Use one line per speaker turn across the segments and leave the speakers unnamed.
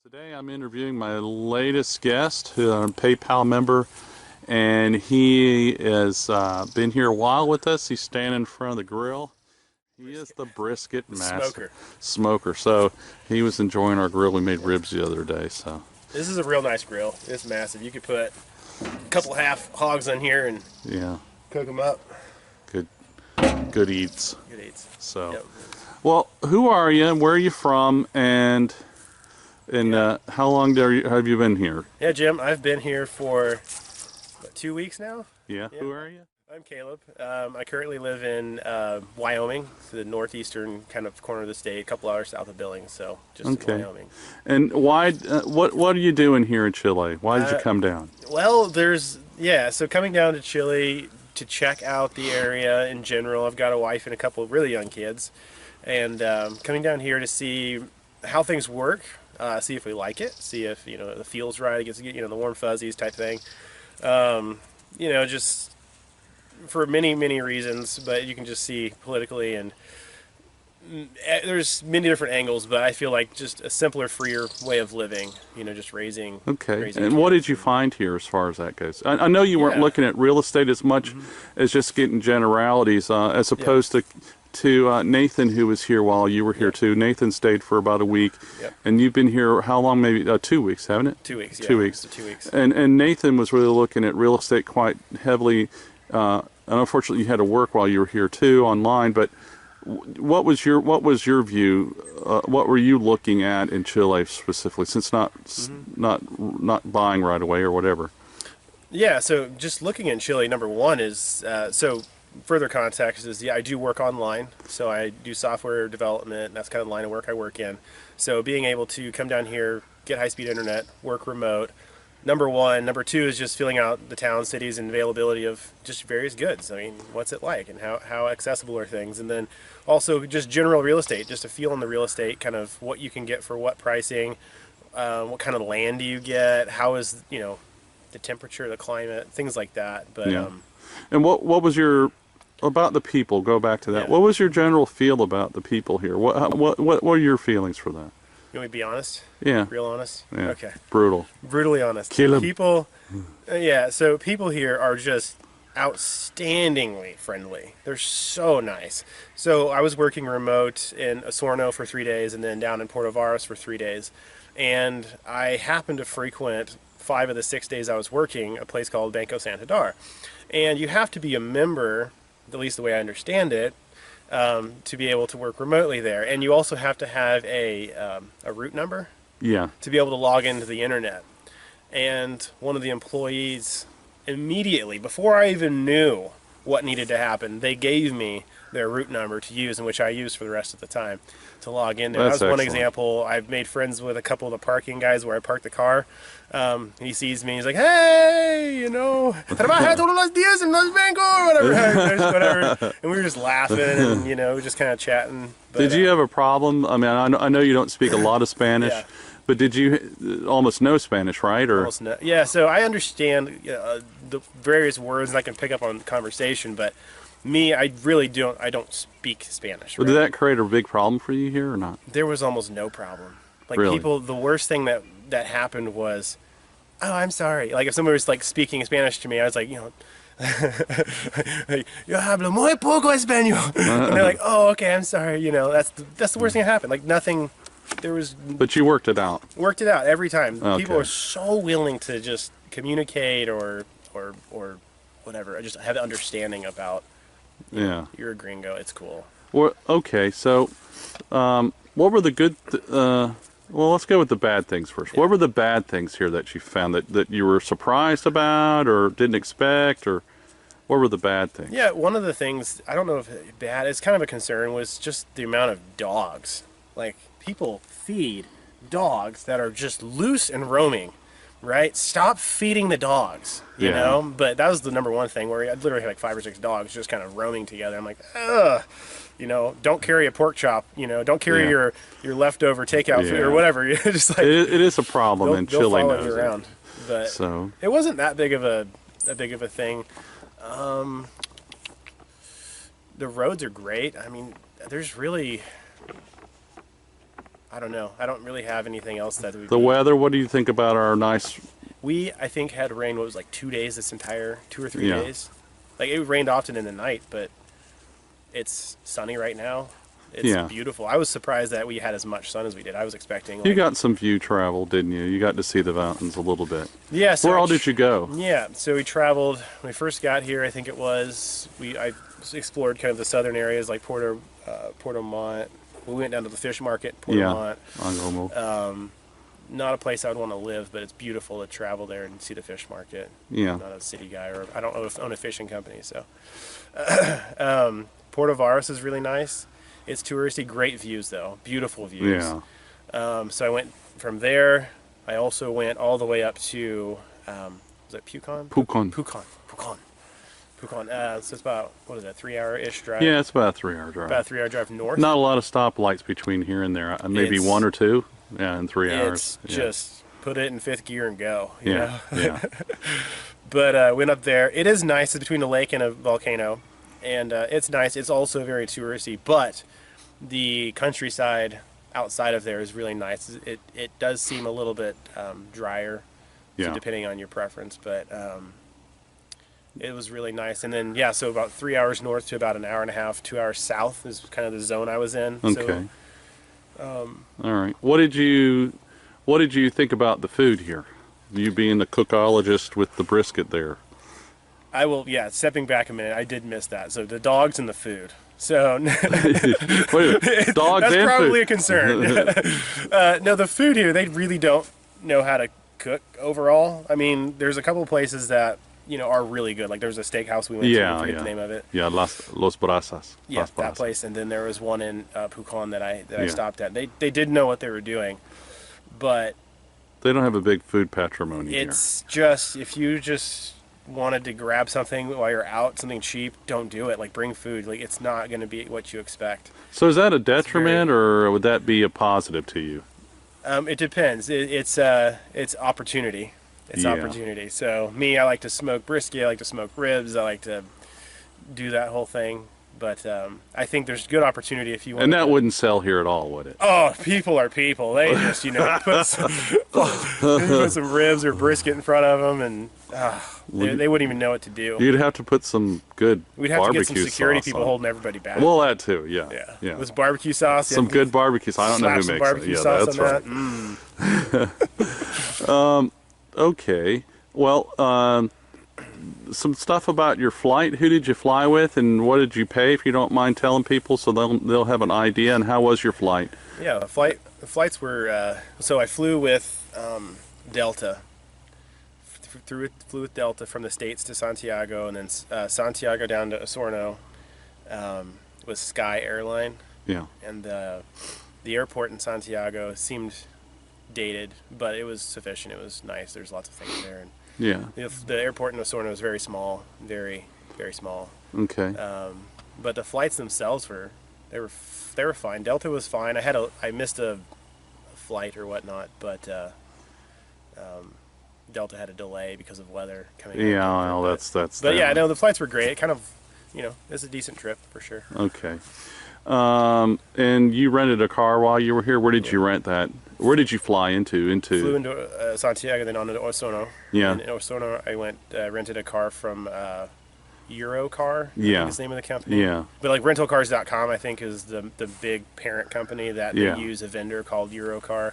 Today I'm interviewing my latest guest, who I'm a PayPal member, and he has been here a while with us. He's standing in front of the grill. He is the brisket master. Smoker. So he was enjoying our grill. We made ribs the other day. So
this is a real nice grill. It's massive. You could put a couple half hogs on here and cook them up.
Good eats.
Good eats.
So,
yep.
Well, who are you? Where are you from? And how long have you been here?
Yeah, Jim, I've been here for 2 weeks now.
Yeah. Who are you?
I'm Caleb. I currently live in Wyoming, the northeastern kind of corner of the state, a couple hours south of Billings, so just in Wyoming.
And why? What are you doing here in Chile? Why did you come down?
Well, so coming down to Chile to check out the area in general. I've got a wife and a couple of really young kids, and coming down here to see how things work, see if we like it, see if the feel's right, gets the warm fuzzies type thing. Just for many reasons, but you can just see politically and there's many different angles, but I feel like just a simpler, freer way of living, just raising.
Okay. And what did you find here as far as that goes? I know you weren't looking at real estate as much as just getting generalities, as opposed to Nathan, who was here while you were here too. Nathan stayed for about a week, and you've been here how long? Maybe 2 weeks, haven't it?
2 weeks.
2 weeks.
2 weeks.
And Nathan was really looking at real estate quite heavily. And unfortunately, you had to work while you were here too, online. But what was your view? What were you looking at in Chile specifically, since not buying right away or whatever?
Yeah, so just looking in Chile, number one is further context is I do work online, so I do software development. That's kind of the line of work I work in. So being able to come down here, get high-speed internet, work remote. Number one. Number two is just filling out the town, cities, and availability of just various goods. I mean, what's it like and how accessible are things? And then also just general real estate, just a feel on the real estate, kind of what you can get for what pricing, what kind of land do you get, how is, the temperature, the climate, things like that. But
and what was your, about the people, go back to that. What was your general feel about the people here? What are your feelings for that?
You want me to be honest?
Yeah.
Real honest?
Yeah.
Okay.
Brutally
honest.
Kill 'em.
People, so people here are just outstandingly friendly. They're so nice. So I was working remote in Osorno for 3 days and then down in Puerto Varas for 3 days. And I happened to frequent 5 of the 6 days I was working a place called Banco Santander. And you have to be a member, at least the way I understand it, to be able to work remotely there. And you also have to have a root number to be able to log into the internet. And one of the employees immediately, before I even knew what needed to happen, they gave me their root number to use, and which I used for the rest of the time to log in there. That was one example. I've made friends with a couple of the parking guys where I parked the car. He sees me, he's like, hey, trabaja todos los días en los bancos, whatever. And we were just laughing and, just kind of chatting. But,
did you have a problem? I mean, I know you don't speak a lot of Spanish. But did you almost know Spanish, right? Or
almost no. Yeah, so I understand the various words and I can pick up on conversation, but me, I really don't speak Spanish. Right?
Did that create a big problem for you here or not?
There was almost no problem. Like
really?
People, the worst thing that happened was, oh, I'm sorry. Like if somebody was like speaking Spanish to me, I was like, yo hablo muy poco español. And they're like, oh, okay, I'm sorry. That's the worst thing that happened. Like nothing.
But you worked it out.
Worked it out every time.
Okay.
People are so willing to just communicate or whatever. I just have the understanding about. You're a gringo. It's cool.
Well, okay. So, what were the good? Well, let's go with the bad things first. What were the bad things here that you found that you were surprised about or didn't expect, or what were the bad things?
Yeah, one of the things, I don't know if bad, it's kind of a concern, was just the amount of dogs. Like, people feed dogs that are just loose and roaming, right? Stop feeding the dogs, you know? But that was the number one thing, where I literally had like 5 or 6 dogs just kind of roaming together. I'm like, ugh, don't carry a pork chop, don't carry your leftover takeout food or whatever. Just like
it is a problem in Chile
now. Around. But
so
it wasn't that big of a thing. The roads are great. I mean, there's really, I don't know. I don't really have anything else that would
The
be.
weather, what do you think about our nice,
We, I think, had rain, what was like 2 days this entire, 2 or 3
yeah.
days. Like, it rained often in the night, but it's sunny right now. It's
Yeah.
beautiful. I was surprised that we had as much sun as we did. I was expecting,
You
like,
got some view travel, didn't you? You got to see the mountains a little bit.
yeah, so
Where all did you go?
Yeah, so we traveled when we first got here. I think it was I explored kind of the southern areas like Porto Mont. We went down to the fish market, Porto
Yeah.
Mont.
Angomo.
Not a place I would want to live, but it's beautiful to travel there and see the fish market.
Yeah.
I'm not a city guy, or I don't own a fishing company, so. Porto Varas is really nice. It's touristy, great views though, beautiful views.
Yeah.
So I went from there. I also went all the way up to, was it Pucon?
Pucon.
Pucon. So it's about, what is that, 3 hour-ish drive?
Yeah, it's about a 3-hour drive.
About a 3 hour drive north.
Not a lot of stoplights between here and there. Maybe
It's-
one or two. Yeah, in 3 hours.
It's
Yeah.
just put it in fifth gear and go. You
Yeah.
know?
Yeah.
But went up there. It is nice. It's between a lake and a volcano. And it's nice. It's also very touristy. But the countryside outside of there is really nice. It does seem a little bit drier, so
Yeah.
depending on your preference. But it was really nice. And then, yeah, so about 3 hours north to about an hour and a half, 2 hours south is kind of the zone I was in.
Okay.
So,
All right. What did you think about the food here? You being the cookologist with the brisket there.
I will, yeah, stepping back a minute, I did miss that. So the dogs and the food. So
Wait a minute. Dogs
that's
and
probably
food.
a concern. No, the food here, they really don't know how to cook overall. I mean, there's a couple of places that, are really good. Like there's a steakhouse we went to, I forget the name of it.
Yeah, Los Brasas.
Yeah,
Las
that
Brasas.
place. And then there was one in Pucon that I
Yeah.
stopped at. They did know what they were doing, but
They don't have a big food patrimony
it's just, if you just wanted to grab something while you're out, something cheap, don't do it. Like bring food. Like it's not going to be what you expect.
here. So is that a detriment or would that be a positive to you?
It depends. It's opportunity. It's
Yeah.
opportunity. So me, I like to smoke brisket. I like to smoke ribs. I like to do that whole thing. But I think there's good opportunity if you want.
And that wouldn't sell here at all, would it?
Oh, people are people. They just put some ribs or brisket in front of them, and they wouldn't even know what to do.
You'd have to put some good
We'd have to
barbecue
get some security
sauce
people
on.
holding everybody back.
Well, that too. Yeah.
yeah.
Yeah.
With barbecue sauce.
Some good barbecue sauce. I don't know who
slap some
makes it.
barbecue
Yeah,
sauce
that's
on
right.
that.
Okay. Well, some stuff about your flight. Who did you fly with, and what did you pay? If you don't mind telling people, so they'll have an idea. And how was your flight?
Yeah, the flights were. So I flew with Delta. Flew with Delta from the States to Santiago, and then Santiago down to Osorno with Sky Airline.
Yeah.
And the airport in Santiago seemed dated, but it was sufficient. It was nice. There's lots of things there. And
Yeah.
the airport in Osorno was very small, very, very small.
Okay.
But the flights themselves were fine. Delta was fine. I missed a flight or whatnot, but Delta had a delay because of weather coming.
Yeah.
out.
Well, that's.
But yeah,
them.
no, the flights were great. It kind of, it's a decent trip for sure.
Okay. And you rented a car while you were here. Where did you rent that? Where did you fly into?
Flew into Santiago, then on to Osorno.
Yeah.
And in Osorno, I went rented a car from Eurocar. I
Yeah.
think is the name of the company.
Yeah.
But like rentalcars.com, I think is the big parent company that
Yeah.
they use a vendor called Eurocar.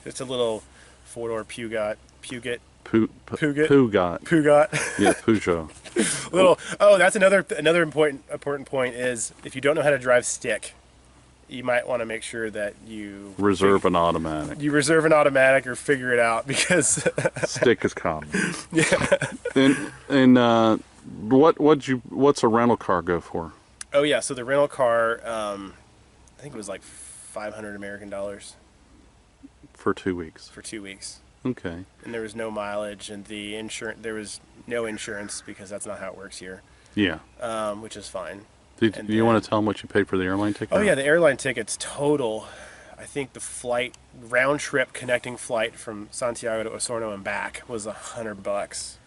It's a little four-door Puget.
Pugat. Yeah, Peugeot.
That's another important point is if you don't know how to drive stick, you might want to make sure that you
Reserve an automatic.
you reserve an automatic or figure it out because
Stick is common. Yeah. And what's a rental car go for?
oh yeah, so the rental car I think it was like 500 American dollars
For 2 weeks.
for 2 weeks.
Okay.
And there was no mileage, and there was no insurance because that's not how it works here,
Yeah.
which is fine.
Do
And
you want to tell them what you paid for the airline ticket?
Oh yeah, the airline tickets total. I think the flight round trip connecting flight from Santiago to Osorno and back was $100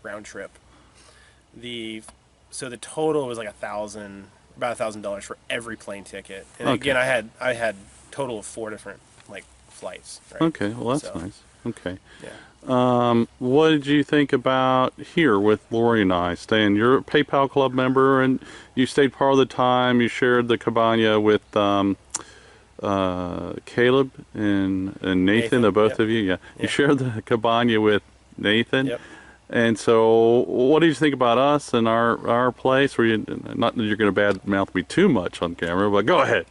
round trip. So the total was like about $1,000 for every plane ticket. And
Okay.
again, I had total of 4 different flights. Right?
Okay, well that's
So,
nice. Okay.
yeah.
What did you think about here with Lori and I staying? You're a PayPal Club member, and you stayed part of the time. You shared the cabana with Caleb and Nathan, the
Nathan.
both
Yep.
of you. Yeah, you
Yeah.
shared the cabana with Nathan.
Yep.
And so, what did you think about us and our place? Were you, not that you're going to badmouth me too much on camera, but go ahead.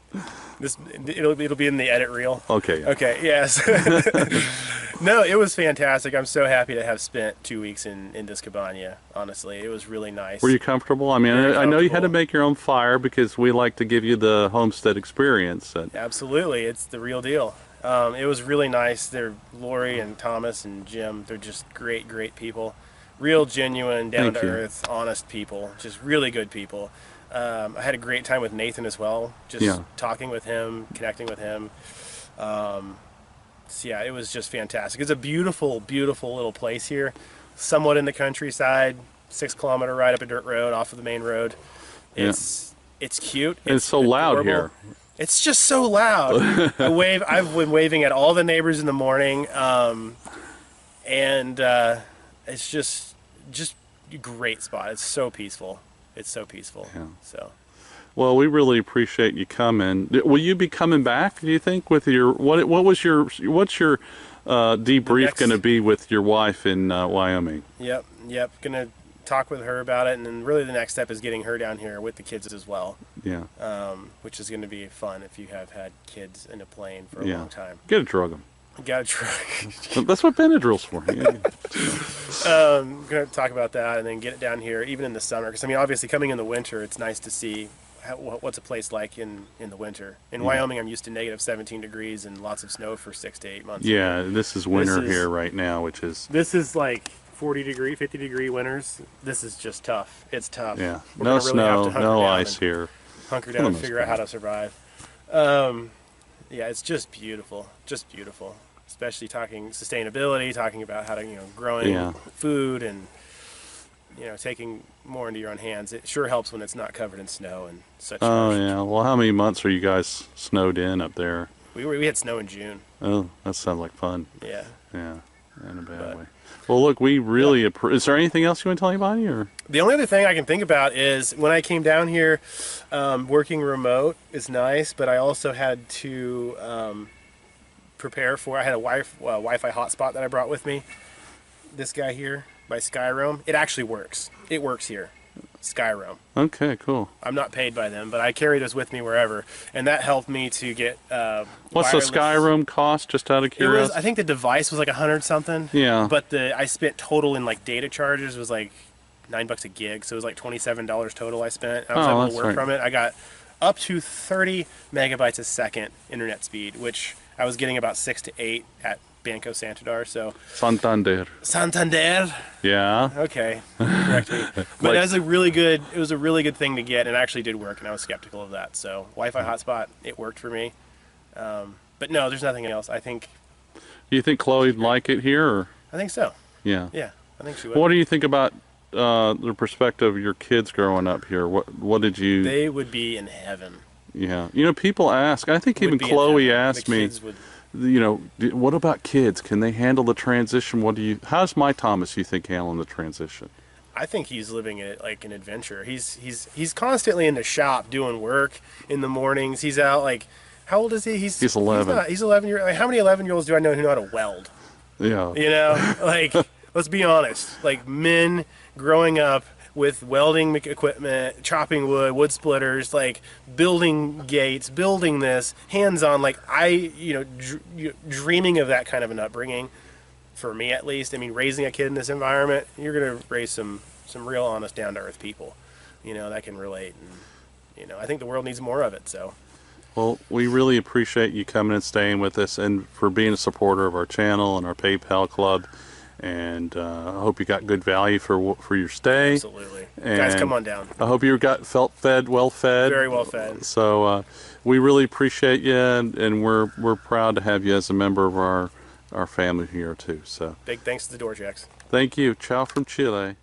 This it'll be in the edit reel.
Okay.
Okay. Yes. No, it was fantastic. I'm so happy to have spent 2 weeks in this cabana. Honestly, it was really nice.
Were you comfortable? I mean,
Very
I know you had to
comfortable.
make your own fire because we like to give you the homestead experience. And,
Absolutely, it's the real deal. It was really nice. They're Lori and Thomas and Jim. They're just great people. Real genuine, down to earth, honest people. Just really good people. I had a great time with Nathan as well. Just talking with him, connecting with him. So yeah, it was just fantastic. It's a beautiful little place here. Somewhat in the countryside, 6 kilometer ride up a dirt road off of the main road. It's cute.
It's so loud
adorable.
here.
It's just so loud. I've been waving at all the neighbors in the morning, and it's just a great spot. It's so peaceful. It's so peaceful.
Yeah.
So.
Well, we really appreciate you coming. Will you be coming back, do you think, with your what's your debrief going to be with your wife in Wyoming?
Yep. Gonna talk with her about it, and then really the next step is getting her down here with the kids as well.
Yeah.
Which is going to be fun if you have had kids in a plane for a long time.
Get to drug them.
Gotta try.
That's what Benadryl's for. Yeah.
Gonna talk about that, and then get it down here, even in the summer. Because I mean, obviously, coming in the winter, it's nice to see what's a place like in the winter. In Wyoming, I'm used to negative 17 degrees and lots of snow for 6 to 8 months.
Yeah, this is winter here right now, which is...
This is like 40-degree, 50-degree winters. This is just tough. It's tough.
Yeah,
We're
no
really
snow,
have to
no ice here.
Hunker down and figure out how to survive. Yeah, it's just beautiful. Just beautiful. Especially talking sustainability, talking about how to, growing food and, taking more into your own hands. It sure helps when it's not covered in snow and such.
Oh, yeah. Well, how many months are you guys snowed in up there?
We had snow in June.
Oh, that sounds like fun.
Yeah.
Yeah, in a bad way. Well, look, we really is there anything else you want to tell anybody? Or?
The only other thing I can think about is when I came down here, working remote is nice, but I also had to prepare for, I had a Wi-Fi hotspot that I brought with me. This guy here by Skyroam. It actually works. It works here. Skyroam.
Okay, cool.
I'm not paid by them, but I carry this with me wherever, and that helped me to get
What's the
wireless.
Skyroam cost, just out of curiosity?
I think the device was like 100 something.
Yeah.
But I spent total in like data charges was like $9 a gig, so it was like $27 total I spent. I was able to work from it. I got up to 30 megabytes a second internet speed, which I was getting about 6 to 8 at Banco Santander. So
Santander. Yeah.
Okay. Correct me. But it was a really good thing to get, and it actually did work, and I was skeptical of that. So Wi-Fi hotspot, it worked for me. But no, there's nothing else. I think.
You think Chloe'd like it here? Or?
I think so.
Yeah.
Yeah, I think she would.
What do you think about the perspective of your kids growing up here? What did you?
They would be in heaven.
Yeah. People ask. I think even Chloe asked me. What about kids? Can they handle the transition? How's my Thomas, you think, handling the transition?
I think he's living it like an adventure. He's constantly in the shop doing work in the mornings. He's out like, how old is he? He's
11.
He's 11 like, how many 11-year-olds do I know who know how to weld?
Yeah.
Like, let's be honest. Like, men growing up with welding equipment, chopping wood splitters, like building gates, building this, hands-on. Like dreaming of that kind of an upbringing, for me at least. I mean, raising a kid in this environment, you're gonna raise some real honest, down-to-earth people, that can relate. And I think the world needs more of it. So.
Well, we really appreciate you coming and staying with us, and for being a supporter of our channel and our PayPal Club. And I hope you got good value for your stay.
Absolutely.
And
guys, come on down.
I hope you felt well fed.
Very well fed.
So we really appreciate you, and we're proud to have you as a member of our family here too. So
big thanks to the Door Jacks.
Thank you. Ciao from Chile.